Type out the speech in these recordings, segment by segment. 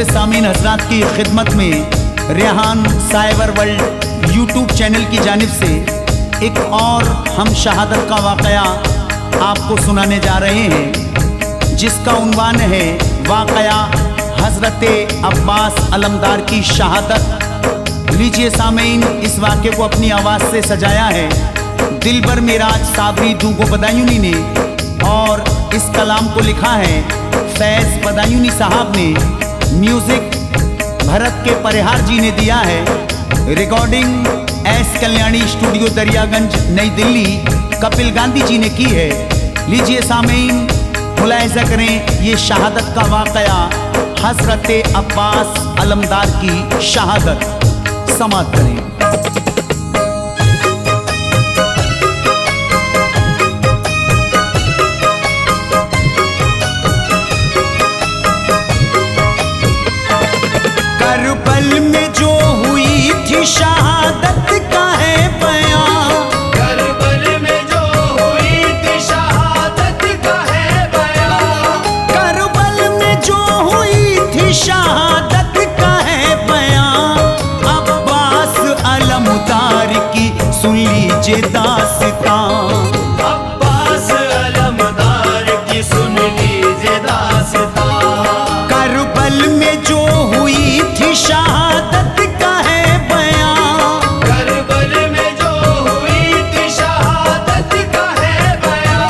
मोअज़्ज़ज़ सामीन हज़रात की खिदमत में Rehan cyber world YouTube channel की जानिब से एक और हम शहादत का वाक़या आपको सुनाने जा रहे हैं, जिसका उन्वान है वाक़या हज़रत अब्बास अलमदार की शहादत। लीजिए सामीन, इस वाक़े को अपनी आवाज़ से सजाया है दिलबर मिराज साबरी दूगो बदायूनी ने, और इस कलाम को लिखा है फैज़ बदायूनी साहब ने। म्यूज़िक भरत के परिहार जी ने दिया है। Recording S Kalyani studio Daryaganj नई दिल्ली कपिल गांधी जी ने की है। लीजिए सामीन, मुलाहिज़ा करें ये शहादत का वाक़या, हज़रत अब्बास अलमदार की शहादत। समाअत करें। करबल में जो हुई थी शहादत का है बयां, करबल में जो हुई थी शहादत का है बयां, करबल में जो हुई थी शहादत का है बयां। अब्बास अलमदार की सुन लीजिए दास्तां, अब्बास अलमदार की सुन लीजिए दास्तां। करबल में जो हुई थी शहादत का है बयां, करबल में जो हुई थी शहादत का है बयां,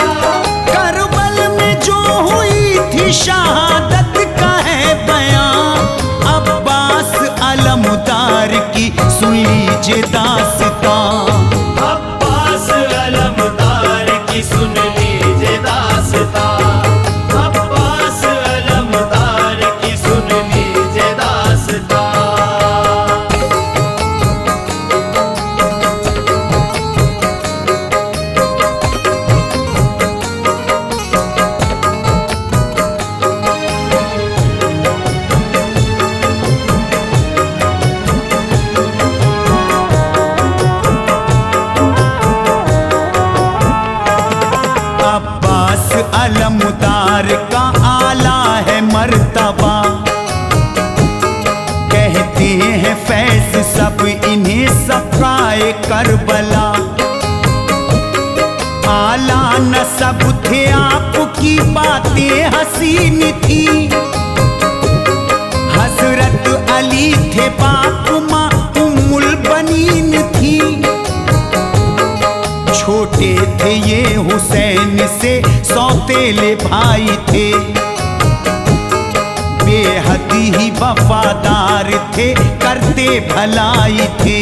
करबल में जो हुई थी शहादत का है बयां। अब्बास अलमदार की सुन लीजिए दास्तां, अब्बास अलमदार की सुन लीजिए दास्तां, अब्बास अलमदार की सुन लीजिए दास्तां। अब्बास अलमदार का आला है मर्तबा, कहते हैं फैज सब इन्हें सफ़ाए करबला। आला नसब थे आपकी बातें हसीन थी, हजरत अली थे बाप माँ उम्मुल बनीन थी। छोटे थे ये हुसैन से सौतेले भाई थे, बेहद ही वफादार थे, करते भलाई थे।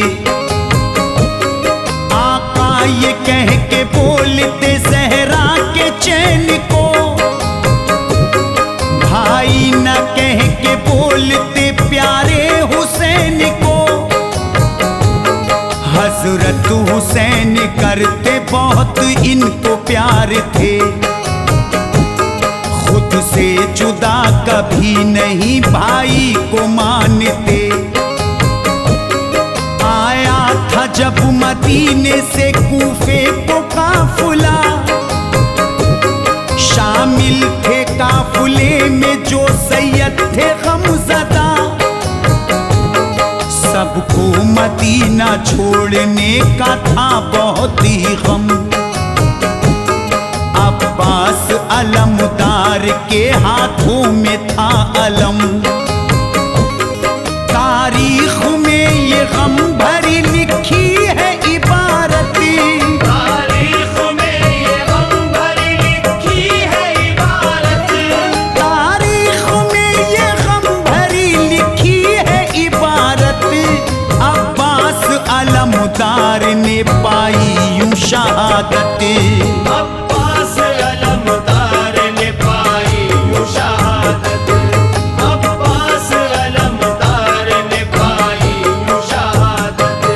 आका ये कह के बोलते ज़हरा के चैन को, भाई न कह के बोलते प्यारे हुसैन को। हजरत हुसैन करते बहुत इनको प्यार थे, खुद से जुदा कभी नहीं भाई को मानते। आया था जब मदीने से कूफे को काफिला, शामिल थे काफिले में जो सैयद थे गमज़दा। सबको मदीना छोड़ने का था बहुत ही गम, अब्बास अलमदार के हाथों में था अलम। तारीख में ये गम भरी लिखी है इबारत, तारीख में ये गम भरी लिखी है इबारत, तारीख में ये गम भरी लिखी है इबारत। अब्बास अलमदार ने पाई यूं शहादत, अब्बास अलमदार ने पाई यूं शहादत, अब्बास अलमदार ने पाई यूं शहादत।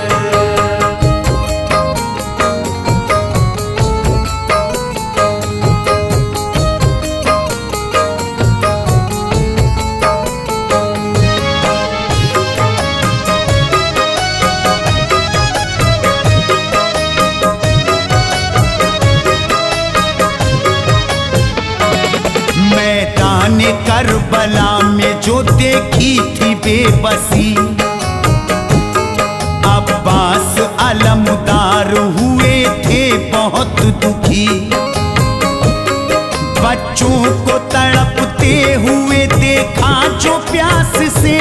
करबला में जो देखी थी बेबसी। अब्बास अलमदार हुए थे बहुत दुखी, बच्चों को तड़पते हुए देखा जो प्यास से।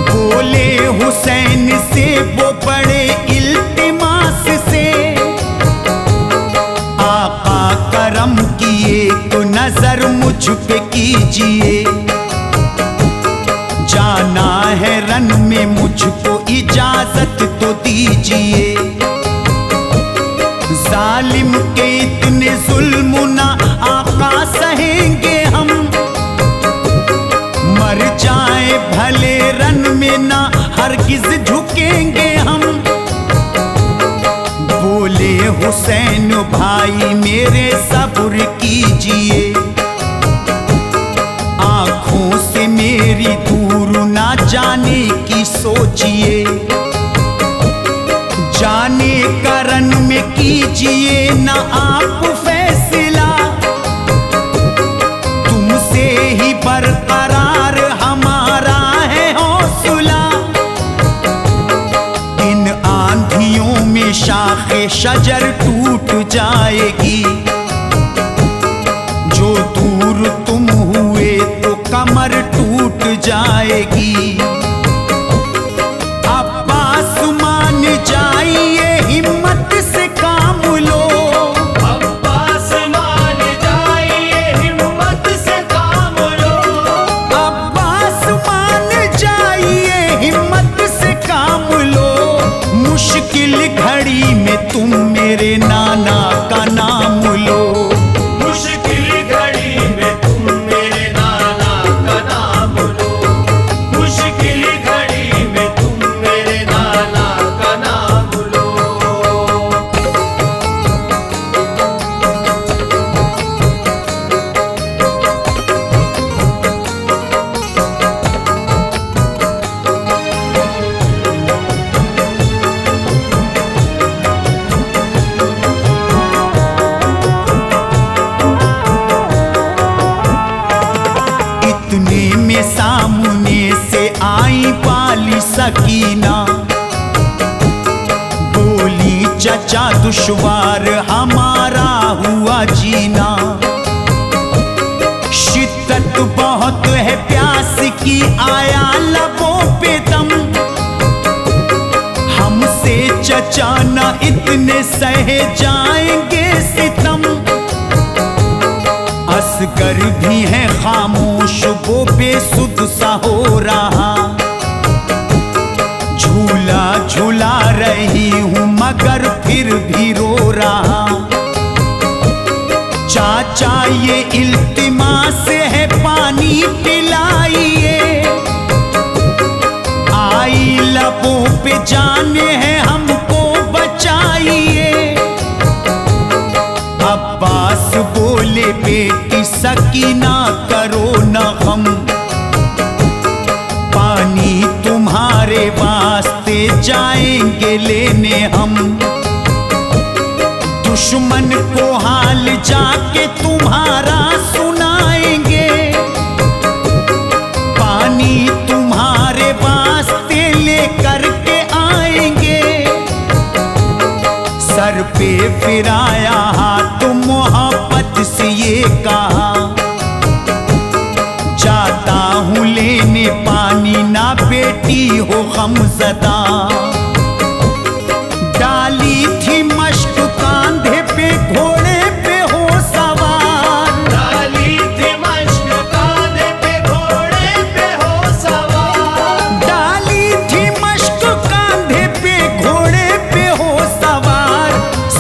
बोले हुसैन से वो बड़े इल्तिमास से, आका करम किए तो नजर मुझ पे कीजिए। जाना है रन में मुझको इजाजत तो दीजिए। जालिम के इतने जुल्म ना आका सहेंगे हम, मर जाए भले रन में ना हरगिज झुकेंगे हम। बोले हुसैन भाई मेरे सब्र कीजिए, आंखों से मेरी दूर ना जाने की सोचिए। जाने करन में कीजिए ना आप फैसला, तुमसे ही बरकरार हमारा है हौसला। इन आंधियों में शाखे शजर टूट जाएगी, जो दूर तुम हुए तो कमर टूट जाएगी। अब्बास मान जाइए हिम्मत से काम लो, अब्बास मान जाइए हिम्मत से काम लो। अब्बास मान जाइए हिम्मत से काम लो। मुश्किल घड़ी में तुम मेरे नाना का नाम लो। मुश्किल घड़ी में तुम मेरे नाना का नाम लो। मुश्किल घड़ी में तुम मेरे नाना का नाम लो। इतने में सामने से आई पाली सकीना, बोली चचा दुश्वार हमारा हुआ जीना। शिद्दत बहुत है प्यास की आया लबों पे दम, हमसे चचा न इतने सहे जाएंगे सितम। असगर भी है खामोश वो बेसुध सा हो रहा, झूला झूला रही हूँ मगर फिर भी रो रहा। चाचा ये इल्तिमास है पानी पिलाइए, आई लबों पे जाने हैं हमको बचाइए। अब्बास बोले बेटी सकीना करो न गम, पानी तुम्हारे वास्ते जाएंगे लेने हम। दुश्मन को हाल जाके तुम्हारा सुनाएंगे, पानी तुम्हारे वास्ते लेकर के आएंगे। सर पे फिराया हाथ मोहब्बत से ये कहा, जाता हूँ लेने पानी ना बेटी हो गमज़दा। डाली थी मश्क कांधे पे घोड़े पे हो सवार, डाली थी मश्क कांधे पे घोड़े पे हो सवार। डाली थी मश्क कांधे पे घोड़े पे हो सवार।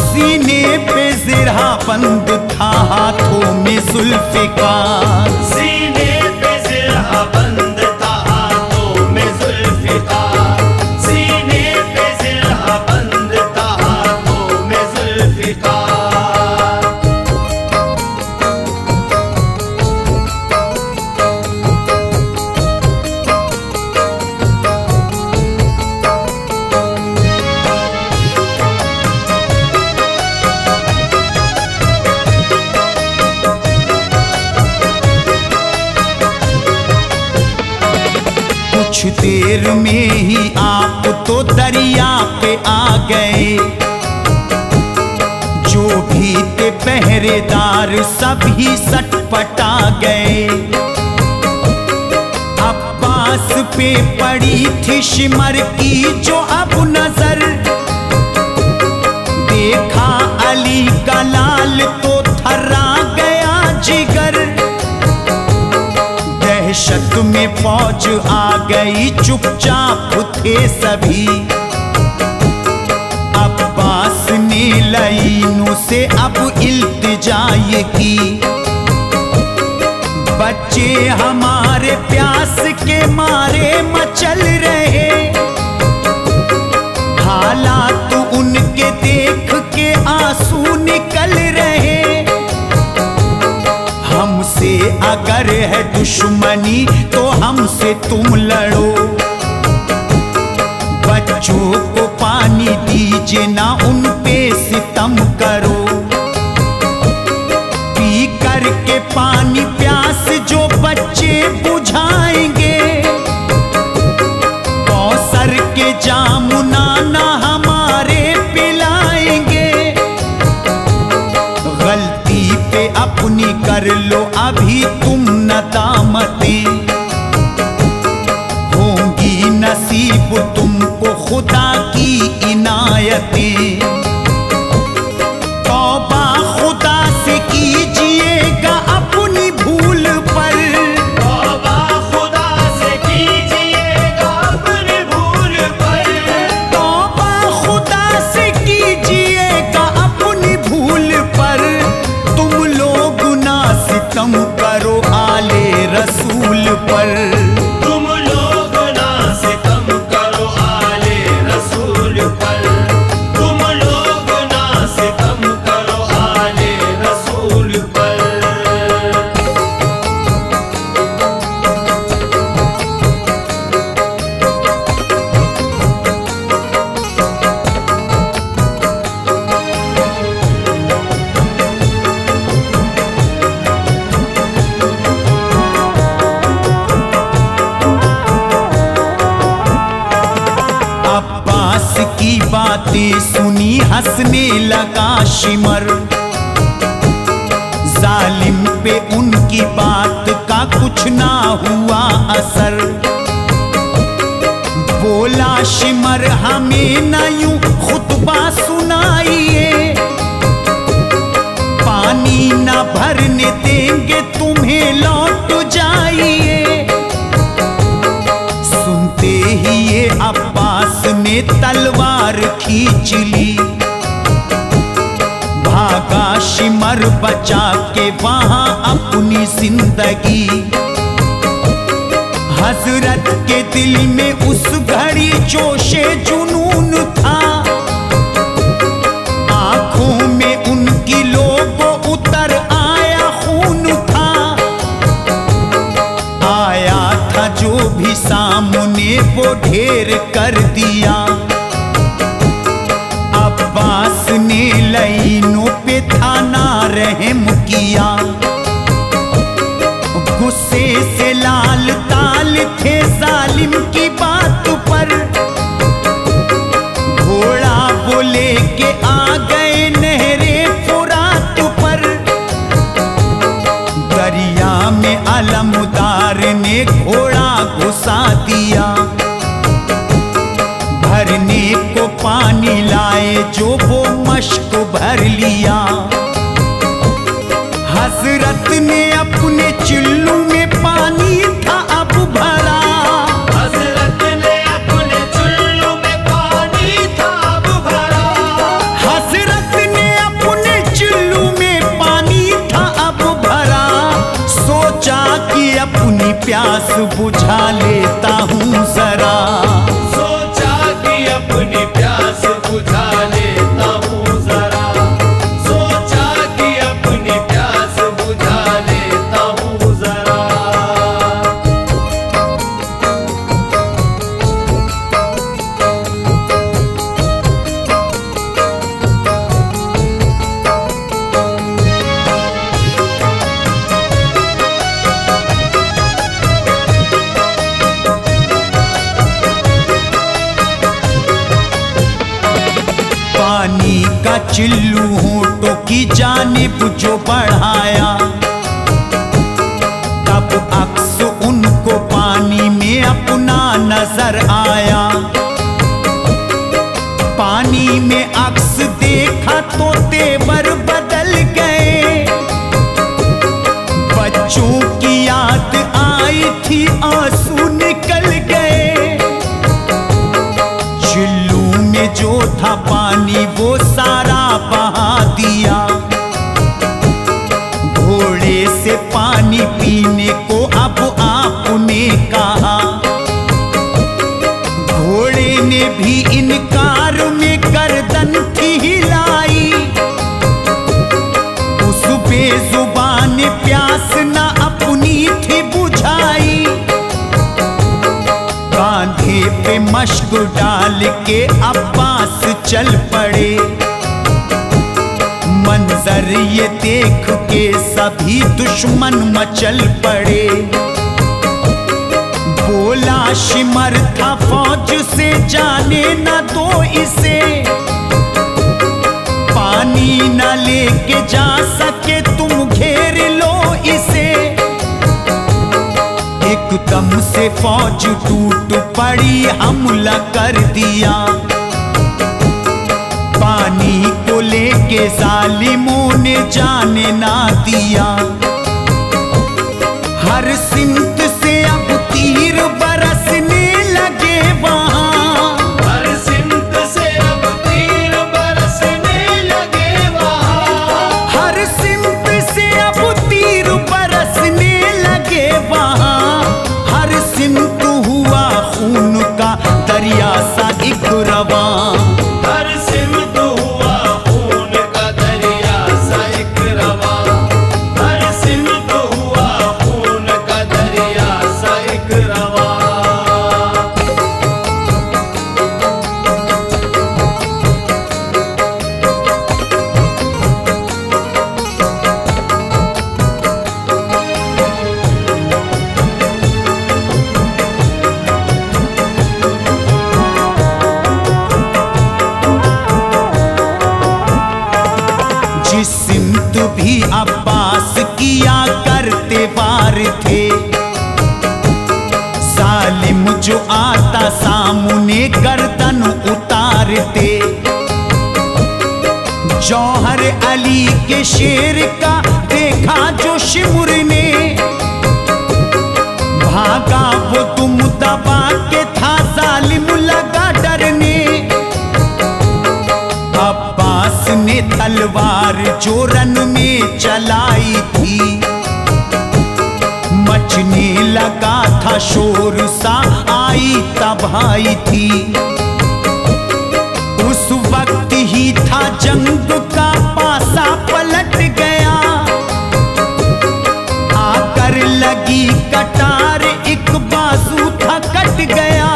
सीने पे ज़िरहा बंद था हाथों में जुल्फ़िकार, सीने पे ज़िरहा बंद था हाथों में ज़ुल्फ़िकार। सीने पे ज़िरहा बंद था हाथों में ज़ुल्फ़िकार। कुछ देर में ही आप तो दरिया पे आ गए। जो भी थे पहरेदार सभी सटपटा गए। अब्बास पे पड़ी थी शिमर की जो अब नजर, देखा अली का लाल तो थर्रा गया जिगर। दहशत में फौज आ गई, चुपचाप थे सभी। अब्बास ने लाइनों से अब इल्तिजा ये की, बच्चे हमारे प्यास के मारे मचल रहे। हालात उनके देख के आंसू निकल रहे। हमसे अगर है दुश्मनी तो हमसे तुम लड़ो। बच्चों को पानी दीजिए ना उन पे सितम करो। पी करके पानी प्यास जो बच्चे बुझाएंगे, कौसर के जामुना ना हमारे पिलाएंगे। गलती पे अपनी कर लो अभी तुम नदामतें, होंगी नसीब तुमको खुदा की इनायतें। तौबा खुदा से कीजिएगा अपनी भूल पर, तौबा खुदा से कीजिएगा अपनी भूल पर। तौबा खुदा से कीजिएगा अपनी भूल पर। तुम लोग ना सितम करो आले रसूल पर। तुम लोग ना सितम करो आले रसूल पर। तुम लोग ना सितम करो आले रसूल पर। अब्बास की बातें सुनी हंसने लगा शिमर। जालिम पे उनकी बात का कुछ ना हुआ असर। बोला शिमर हमें न यूं खुतबा सुनाइए, पानी न भरने देंगे तुम्हें लौट जाइए। सुनते ही ये अब्बास ने तलवार खींच ली, भागा शिमर बचा के वहां अपनी जिंदगी। हजरत के दिल में उस घड़ी जोशे जुनून था, आंखों में उनकी लोगों उतर आया खून था। आया था जो भी सामने वो ढेर कर दिया। अब्बास ने लाइनों पे था ना रहम किया। गुस्से से लाल ताल थे जालिम की बात पर। घोड़ा वो लेके आ गए नहरे फुरात पर। दरिया में अलमदार ने घोड़ा घुसा दिया। भरने को पानी लाए जो वो मश्क भर लिया। हजरत ने अपने चिल्लू में पानी था अब भरा। हजरत ने अपने चुल्लू में पानी था अब भरा। हजरत ने अपने चिल्लू में पानी था अब भरा। सोचा कि अपनी प्यास बुझा लेता हूँ जरा। सोचा कि अपनी प्यास बुझा लेता हूँ जरा। सोचा कि अपनी प्यास बुझा लेता हूँ जरा। होगा चिल्लू होठों की जानिब जो बढ़ाया, तब अक्स उनको पानी में अपना नजर आया। पानी में अक्स देखा तो तेवर बदल गए, बच्चों की याद आई थी आंसू निकल गए। चिल्लू में जो था पानी वो सारा बहा दिया, घोड़े से पानी पीने को अब आपने कहा। घोड़े ने भी इनकार में गर्दन थी हिलाई, उस बेजुबान प्यास ना अपनी थी बुझाई। कांधे पे मश्क डाल के अब्बास चल पड़े, मंजर ये देख के सभी दुश्मन मचल पड़े। बोला शिमर था फौज से जाने न दो इसे, पानी न लेके जा सके तुम घेर लो इसे। एकदम से फौज टूट पड़ी, हमला कर दिया। पानी को लेके जालिमों ने जाने ना दिया। हर सिमत से अब तीर बरसने लगे वहां, हर सिमत से अब तीर बरसने लगे वहां, हर सिमत से अब तीर बरसने लगे वहां। हर सिमत हुआ खून का दरिया सा एक रवां, हर सिमत हुआ खून का दरिया सा एक रवां, हर सिमत हुआ खून का दरिया सा एक रवां। जिस सिमत भी अब्बास किया करते वार थे, जालिम जो आता सामने गर्दन उतारते। जौहर अली के शेर का देखा जो शिमुर ने, भागा वो तुम दबा के था जालिम लगा डरने। अब्बास ने तलवार जो रन में चलाई थी, मचने लगा था शोर सा आई तबाही थी। उस वक्त ही था जंग का पासा पलट गया, आकर लगी कटार एक बाजू था कट गया।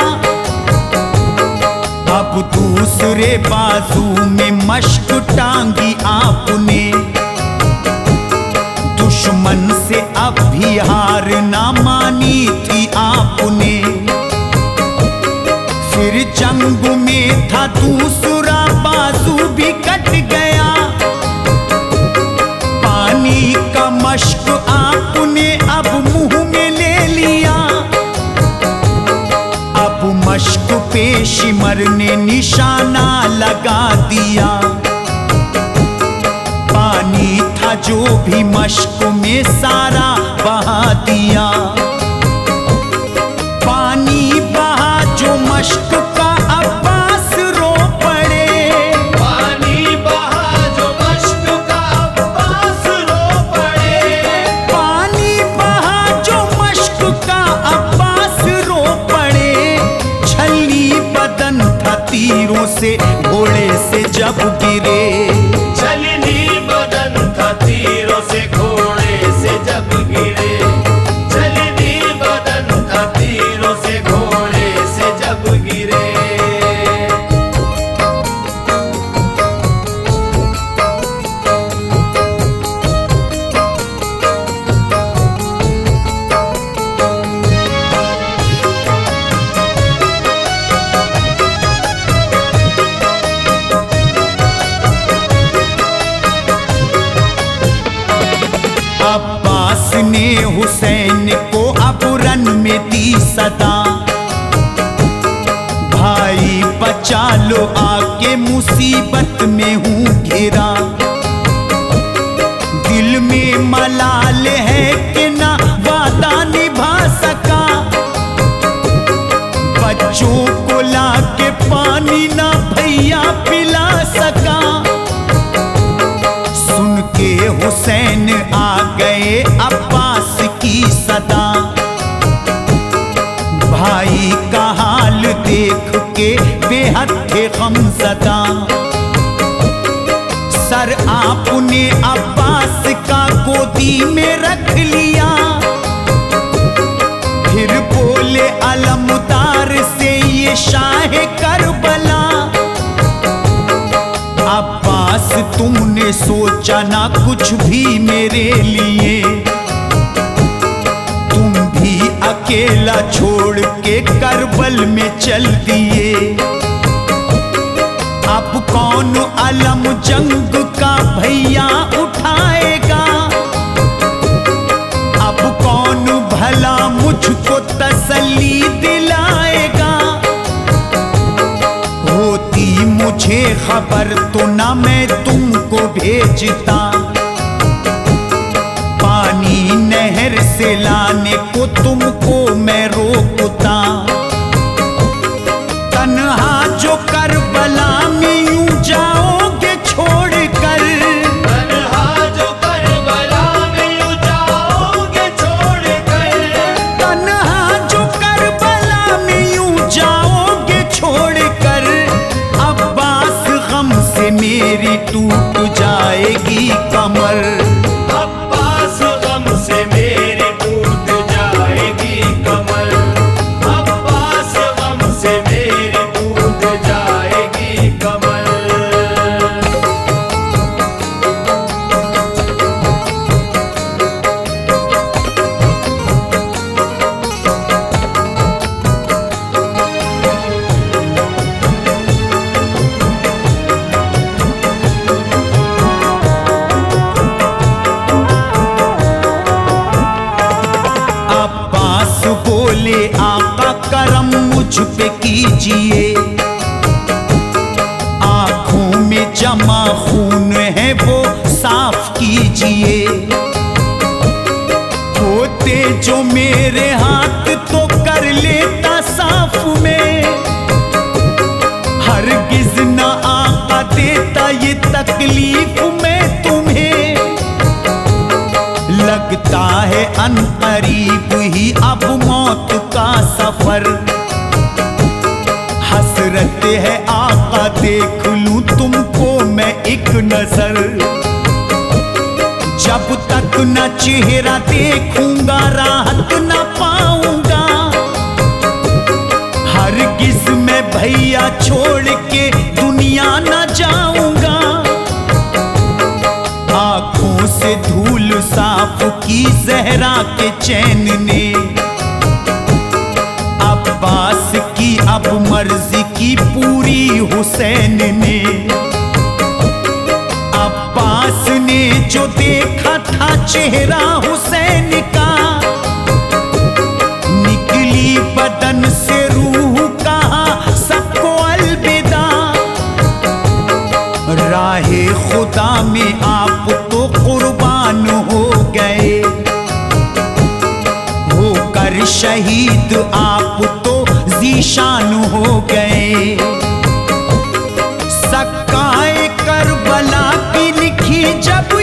अब दूसरे बाजू में मश्क टांगी आपने, दुश्मन से अब भी हार ना मानी थी आपने। फिर जंग में था दूसरा बाजू भी कट गया, पानी का मश्क आपने अब मुंह में ले लिया। अब मश्क पे शिमर ने निशाना लगा दिया, पानी था जो भी मश्क में सारा बहा दिया। पानी बहा जो मश्क का अब्बास रो पड़े, पानी बहा जो मश्क का अब्बास रो पड़े, पानी बहा जो मश्क का अब्बास रो पड़े। छली बदन था तीरों से घोड़े से जब गिरे, छलनी बदन था तीरों से घोड़े से जब गिरे, छलनी बदन था तीरों से घोड़े से जब गिरे। सदा। भाई बचा लो आके मुसीबत में हूँ घिरा। दिल में मलाल है कि ना वादा निभा सका। बच्चों को लाके पानी ना भैया पिला सका। सुन के हुसैन आ गए अब्बास की सदा। भाई का हाल देख के बेहद थे गमज़दा। सर आपने अब्बास का गोदी में रख लिया। फिर बोले अलमदार से ये शाह करबला। अब्बास तुमने सोचा ना कुछ भी मेरे लिए। तुम भी अकेला छोड़ के करबल में चल दिए। अब कौन अलम जंग का भैया उठाएगा। अब कौन भला मुझको तसल्ली दिलाएगा। होती मुझे खबर तो ना मैं तुमको भेजता। पानी नहर से लाने को तुमको मैं रोकता। तन्हा जो करबला में यूं जाओगे छोड़कर। तन्हा जो करबला में यूं जाओगे छोड़कर। तन्हा जो करबला में यूं जाओगे छोड़कर। अब्बास गम से मेरी टूट जाएगी कमर। अब्बास गम से मेरी टूट जाएगी कमर। अब्बास गम से मेरी टूट जाएगी कमर। अब्बास बोले आका करम मुझ पे कीजिए। आंखों में जमा खून है वो साफ कीजिए। होते जो मेरे हाथ तो कर लेता साफ में। हरगिज ना आका देता ये तकलीफ मैं तुम्हें। लगता है अनकरीब ही अब मौत का सफर। हसरत है आका देख लूं तुमको मैं एक नजर। जब तक न चेहरा देखूंगा राहत न पाऊंगा। हरगिज मैं भैया छोड़ के दुनिया न जाऊंगा। आंखों से धूल साफ की जहरा के चैन ने। अब्बास की अब मर्जी की पूरी हुसैन ने। अब्बास ने जो देखा था चेहरा हुसैन का। निकली बदन से रूह कहा सबको अलविदा। राहे खुदा में आप तो कुर्बान हो गए। होकर शहीद आप तो जीशान हो गए। सक्काए करबला की लिखी जब